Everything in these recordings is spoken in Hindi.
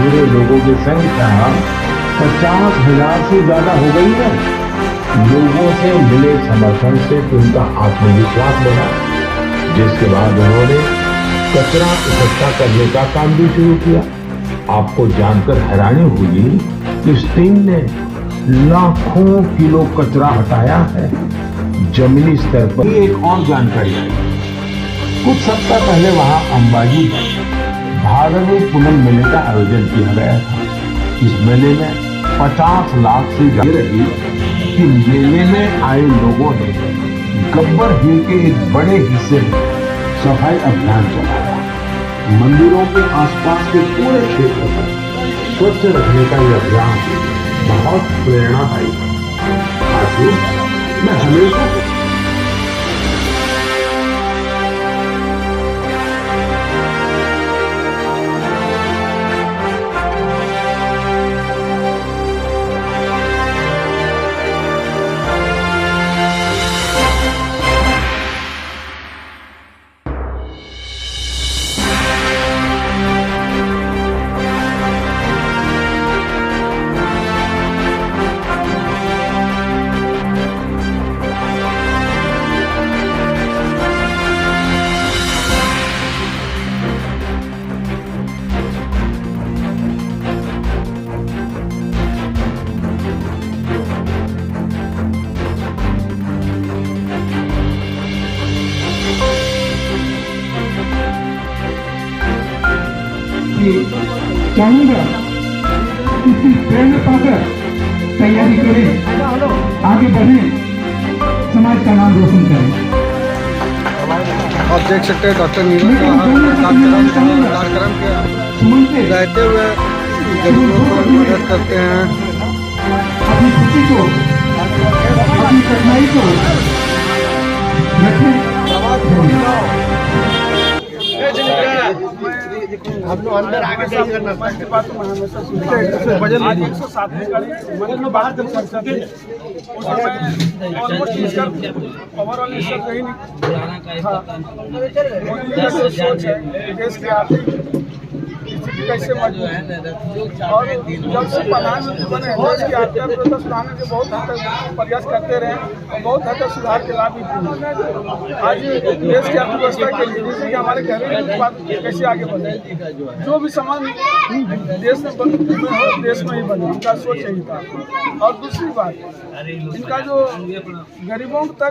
जुड़े लोगों की संख्या 50,000 से ज्यादा हो गई है। लोगों से मिले समर्थन से उनका आत्मविश्वास बढ़ा, जिसके बाद उन्होंने कचरा इकट्ठा करने का काम भी शुरू किया। आपको जानकर हैरानी होगी कि इस टीम ने लाखों किलो कचरा हटाया है। जमीनी स्तर पर एक और जानकारी आई, कुछ सप्ताह पहले वहां अंबाजी में भादरवी पूनम मेले का आयोजन किया गया था। इस मेले में 50 लाख से ज्यादा रही कि मेले में आए लोगों ने गब्बर हिल के एक बड़े हिस्से में सफाई अभियान चलाया। मंदिरों के आसपास के पूरे क्षेत्र को स्वच्छ रखने का यह अभियान बहुत प्रेरणादायी है। साथियों, मैं हमेशा चाहूंगा इसी प्रेरणा पाकर तैयारी करें, आगे बढ़े, समाज का नाम रोशन करें। आप देख सकते हैं डॉक्टर नीरज कार्यक्रम के रहते हुए गरीबों को मदद करते हैं। अपनी खुशी को, अपनी कठिनाई को हम लोग अंदर आगे से करना बात तो हमेशा वजन 107 में गाड़ी मतलब बाहर जब संसद थी उसमें ऑलमोस्ट इसका ओवरऑल इसका कहीं नहीं था। सोच है देश के आर्थिक स्थिति कैसे मजबूत है और जब से प्रधानमंत्री बने देश की आर्थिक व्यवस्था सुधारने के बहुत हद तक प्रयास करते रहे और बहुत हद तक सुधार के लाभ भी दिए। आज देश की अर्थव्यवस्था के लिए जैसे कि हमारे घरेलू उत्पाद कैसे आगे बढ़े, जो भी सामान देश में हो देश में ही बने, उनका सोच यही था। और दूसरी बात, इनका जो गरीबों का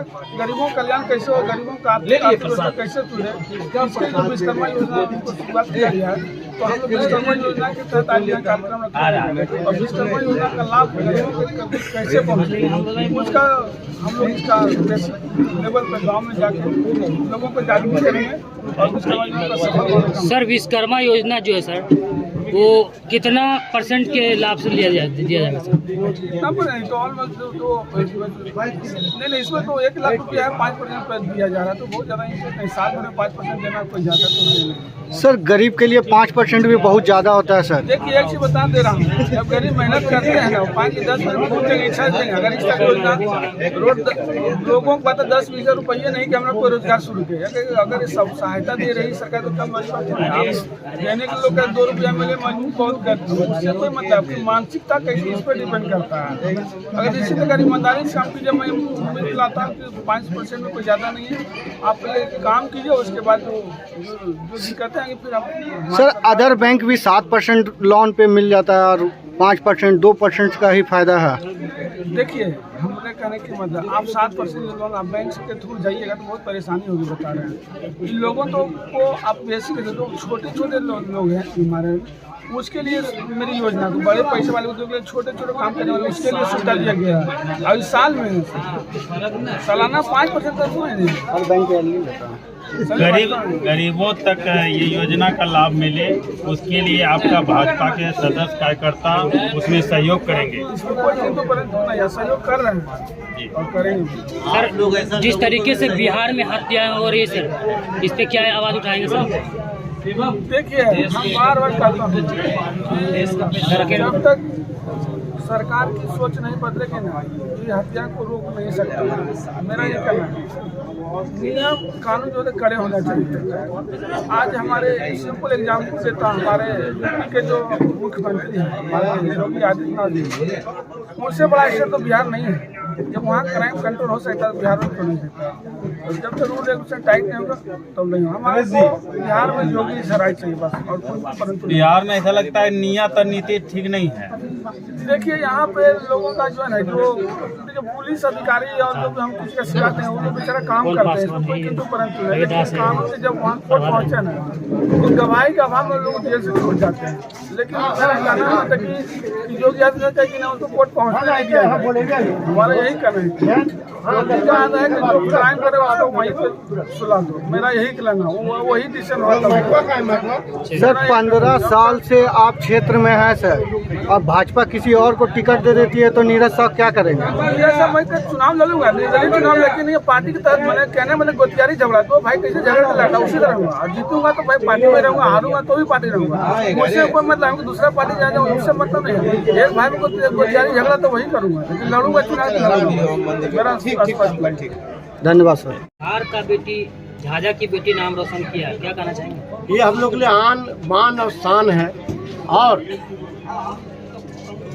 कल्याण कैसे हो, गरीबों का अर्थव्यवस्था कैसे जुड़े, इसके जो विश्वकर्मा योजना उनको शुरुआत किया गया है। तो हम लोग विश्वकर्मा योजना के तहत आज यहाँ कार्यक्रम रखा है और विश्वकर्मा योजना का लाभ गरीबों तक कैसे पहुँचे, उसका हम लोग इसका बेसिक लेवल पर गाँव में जाके लोगों को जागरूक करेंगे और विश्वकर्मा योजना का सफल होगा। सर, विश्वकर्मा योजना जो है सर, वो कितना % के लाभ से दिया जाएगा सर? कितना पर नहीं तो ऑलमोस्ट नहीं इसमें तो 1 लाख रुपया है, 5% पर दिया जा रहा है, तो बहुत ज़्यादा नहीं। साल भर में 5% देना कोई ज़्यादा तो नहीं। सर, गरीब के लिए 5% भी बहुत ज़्यादा होता है सर। देखिए एक चीज बता दे रहा हूँ, जब गरीब मेहनत करते हैं ना 5-10 इच्छा देंगे। अगर इसका योजना रोड लोगों को पता 10-20 रुपये नहीं कि हमारा कोई रोजगार शुरू किया, अगर सब सहायता दे रही सरकार तो कम बड़ी बात है। देने के लोग 2 रुपया मिले मजबूत बहुत करते हैं, उससे कोई मतलब की मानसिकता कैसी इस पर डिपेंड करता है। अगर इसी तरह ईमानदारी से काम कीजिए, मैं उम्मीद दिलाता हूँ कि 5% में कोई ज़्यादा नहीं है। आप पहले काम कीजिए, उसके बाद जो दिक्कत है फिर आप। सर, अदर बैंक भी 7% लोन पे मिल जाता है और 5% 2% का ही फायदा है। देखिए हमने कहने की मतलब आप 7% लोन आप बैंक के थ्रू जाइएगा तो बहुत परेशानी होगी, बता रहे हैं। इन लोगों तो को आप बेसिक जो छोटे लोग हैं हमारे, उसके लिए मेरी योजना तो बड़े पैसे वाले उद्योग के लिए छोटे काम करने वाले उसके लिए सुविधा दिया गया है। अभी साल में सालाना 5% तक हुए नहीं, हर बैंक नहीं देता। गरीबों तक ये योजना का लाभ मिले, उसके लिए आपका भाजपा के सदस्य कार्यकर्ता उसमें सहयोग करेंगे। इसमें कोई सहयोग कर रहे हैं और करेंगे। सर, जिस तरीके से बिहार में हत्याएं हो रही है सर, इस पे क्या आवाज़ उठाएंगे सर? देखिए हम बार कहता हूँ, जब तक सरकार की सोच नहीं बदलेगी ना, ये हत्या को रोक नहीं सकता। मेरा ये कहना है नियम कानून जो है कड़े होना चाहिए। आज हमारे सिंपल एग्जाम्पल देता हूँ, हमारे यूपी के जो मुख्यमंत्री हैं हमारे योगी आदित्यनाथ जी, उनसे बड़ा स्टेट तो बिहार नहीं है। जब वहाँ क्राइम कंट्रोल हो सकता है बिहार में क्यों नहीं सकता? और जब तक रूल रेगुलेशन टाइट नहीं होगा तब नहीं होगा। हमारे को बिहार में योगी सराय चाहिए बस, और कोई परंतु बिहार में ऐसा लगता है नियत और नीति ठीक नहीं है। देखिए यहाँ पे लोगों का जो है जो पुलिस अधिकारी और जो भी हम कुछ का सिखाते हैं वो लोग बेचारा काम करते हैं, इसमें कोई किंतु परंतु नहीं। लेकिन कानून से जब वहाँ कोर्ट पहुँचे ना तो गवाही का अभाव में लोग जेल से छूट जाते हैं। लेकिन कहना था कि योगी आदित्यनाथ का कि ना उनको कोर्ट पहुँचना नहीं दिया, हमारा यही कहना है। कहा है कि जो क्राइम करे उसको वहीं पे सुला दो, मेरा यही कहना है, वही डिसीजन होता है। सर 15 साल से आप क्षेत्र में हैं सर, अब भाजपा किसी और को टिकट दे देती है तो नीरज साहब क्या करेंगे? मैं चुनाव लड़ूंगा, निर्दलीय चुनाव, लेकिन ये पार्टी के तहत मैंने कहने मैंने गोतियारी झगड़ा तो भाई कैसे झगड़ा लड़ा उसी तरह रहूंगा, और जीतूंगा तो भाई पार्टी में रहूंगा, हारूंगा तो भी पार्टी रहूंगा। मुझसे कोई मतलब दूसरा पार्टी जाएगा उससे मतलब नहीं है। एक भाई को गोतियारी झगड़ा तो वही करूंगा, लेकिन लड़ूंगा चुनाव मेरा। धन्यवाद सर। बिहार का बेटी झाझा की बेटी नाम रोशन किया, क्या कहना चाहेंगे? ये हम लोग के लिए आन मान और शान है, और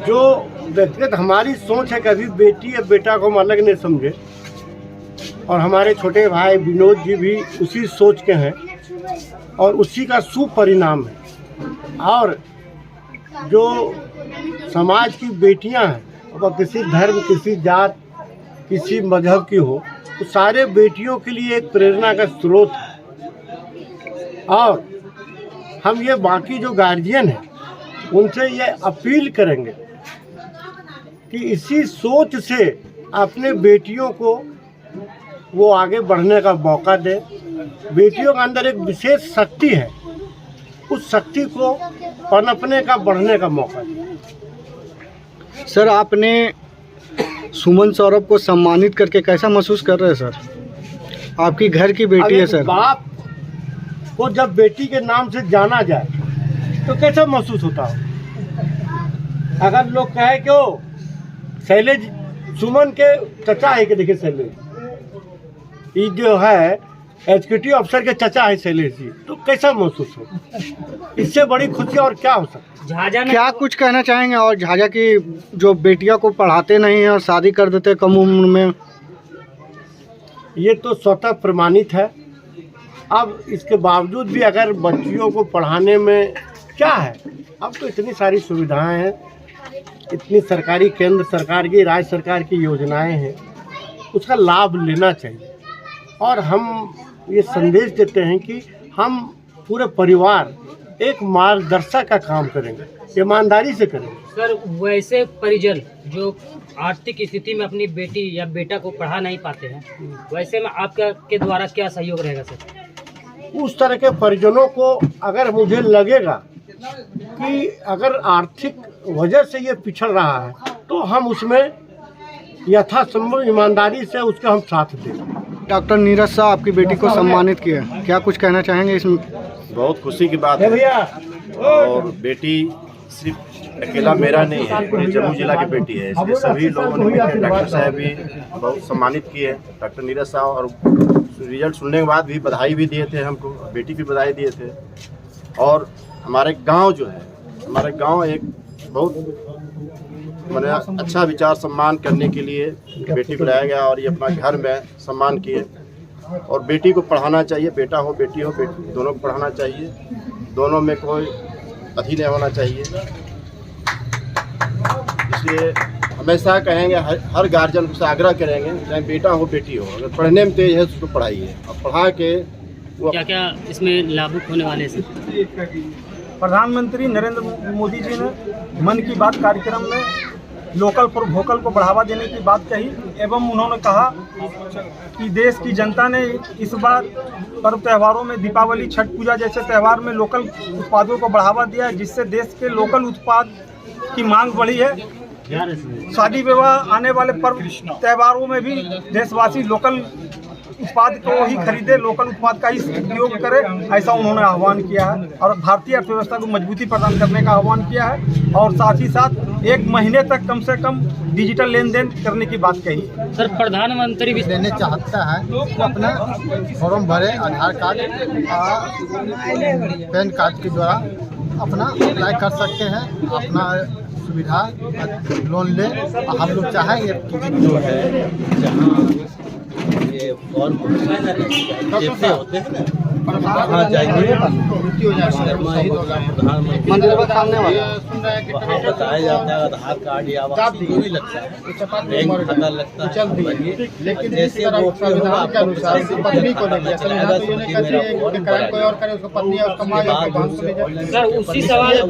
जो व्यक्तिगत हमारी सोच है कभी बेटी या बेटा को हम अलग नहीं समझे, और हमारे छोटे भाई विनोद जी भी उसी सोच के हैं और उसी का शुभ परिणाम है। और जो समाज की बेटियां हैं, वह किसी धर्म, किसी जात, किसी मजहब की हो, तो सारे बेटियों के लिए एक प्रेरणा का स्रोत है। और हम ये बाकी जो गार्जियन हैं उनसे ये अपील करेंगे कि इसी सोच से अपने बेटियों को वो आगे बढ़ने का मौका दें। बेटियों के अंदर एक विशेष शक्ति है, उस शक्ति को पनपने का, बढ़ने का मौका दें। सर आपने सुमन सौरभ को सम्मानित करके कैसा महसूस कर रहे हैं सर? आपकी घर की बेटी है सर। बाप को जब बेटी के नाम से जाना जाए तो कैसा महसूस होता हो? अगर लोग कहे कि वो शैलेज सुमन के चचा है, कि देखिए शैलेज ये जो है एग्जीक्यूटिव अफसर के चचा है शैलेश जी, तो कैसा महसूस हो? इससे बड़ी खुशी और क्या हो सकता है? झाझा में क्या कुछ कहना चाहेंगे? और झाझा की जो बेटियों को पढ़ाते नहीं हैं और शादी कर देते कम उम्र में, ये तो स्वतः प्रमाणित है। अब इसके बावजूद भी अगर बच्चियों को पढ़ाने में क्या है, अब तो इतनी सारी सुविधाएं हैं, इतनी सरकारी, केंद्र सरकार की, राज्य सरकार की योजनाएं हैं, उसका लाभ लेना चाहिए। और हम ये संदेश देते हैं कि हम पूरे परिवार एक मार्गदर्शक का काम करेंगे, ईमानदारी से करेंगे। सर वैसे परिजन जो आर्थिक स्थिति में अपनी बेटी या बेटा को पढ़ा नहीं पाते हैं, वैसे में आपका के द्वारा क्या सहयोग रहेगा सर? उस तरह के परिजनों को अगर मुझे लगेगा कि अगर आर्थिक वजह से ये पिछड़ रहा है तो हम उसमें यथासंभव ईमानदारी से उसका हम साथ देंगे। डॉक्टर नीरज शाह आपकी बेटी को सम्मानित किया, क्या कुछ कहना चाहेंगे इसमें? बहुत खुशी की बात है, और बेटी सिर्फ अकेला मेरा नहीं है, पूरे जम्मू जिला की बेटी है, इसलिए सभी लोगों ने, डॉक्टर साहब भी बहुत सम्मानित किए, डॉक्टर नीरज साहब, और रिजल्ट सुनने के बाद भी बधाई भी दिए थे हमको, बेटी भी बधाई दिए थे। और हमारे गांव जो है, हमारे गांव एक बहुत मैंने अच्छा विचार सम्मान करने के लिए बेटी को लाया गया, और ये अपना घर में सम्मान किए। और बेटी को पढ़ाना चाहिए, बेटा हो बेटी हो, बेटी दोनों को पढ़ाना चाहिए, दोनों में कोई अधी नहीं होना चाहिए। इसलिए हमेशा कहेंगे, हर गार्जियन से आग्रह करेंगे, चाहे बेटा हो बेटी हो, अगर पढ़ने में तेज है तो उसको पढ़ाइए, और पढ़ा के वो क्या क्या इसमें लागू होने वाले हैं? प्रधानमंत्री नरेंद्र मोदी जी ने मन की बात कार्यक्रम में लोकल फॉर वोकल को बढ़ावा देने की बात कही, एवं उन्होंने कहा कि देश की जनता ने इस बार पर्व त्योहारों में दीपावली, छठ पूजा जैसे त्यौहार में लोकल उत्पादों को बढ़ावा दिया है, जिससे देश के लोकल उत्पाद की मांग बढ़ी है। शादी विवाह, आने वाले पर्व त्योहारों में भी देशवासी लोकल उत्पाद को ही खरीदे, लोकल उत्पाद का ही उपयोग करे, ऐसा उन्होंने आह्वान किया है और भारतीय अर्थव्यवस्था को मजबूती प्रदान करने का आह्वान किया है और साथ ही साथ 1 महीने तक कम से कम डिजिटल लेन देन करने की बात कही। सर प्रधानमंत्री भी देने चाहता है तो अपना फॉर्म भरे, आधार कार्ड पैन कार्ड के द्वारा अपना अप्लाई कर सकते हैं, अपना सुविधा लोन ले। हम लोग चाहेंगे जो है जहाँ ये फॉर्म जैसे होते हैं वहाँ जाएंगे, वहाँ बताया जाता है आधार कार्ड या वहाँ जो भी लगता है, बैंक खाता लगता है, लेकिन जैसे वो संविधान के अनुसार पत्नी को सर उसी सवाल जो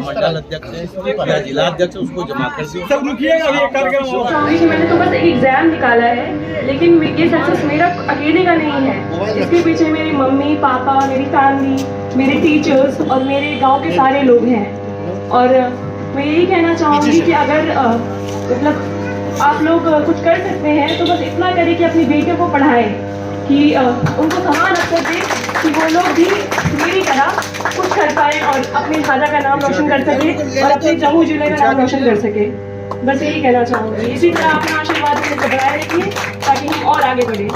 मंडल अध्यक्ष है या जिला अध्यक्ष उसको जमा कर दिया। सब रुकिएगा, अभी एक कार्यक्रम स्वामी जी, मैंने तो बस एक एग्जाम निकाला है, लेकिन ये सक्सेस मेरा अकेले का नहीं है। इसके पीछे मेरी मम्मी पापा, मेरी फैमिली, मेरे टीचर्स और मेरे गांव के सारे लोग हैं। और मैं यही कहना चाहूँगी कि अगर मतलब आप लोग कुछ कर सकते हैं तो बस इतना करें कि अपनी बेटियों को पढ़ाएं, कि उनको समान अवसर दें कि वो लोग भी मेरी तरह कुछ कर पाएँ और अपने खाजा का नाम रोशन कर सके और अपने जम्मू जिले का नाम रोशन कर सके। बस यही कहना चाहूँगी। इसी तरह अपना आशीर्वाद मुझे बनाए रखिए ताकि हम और आगे बढ़ें।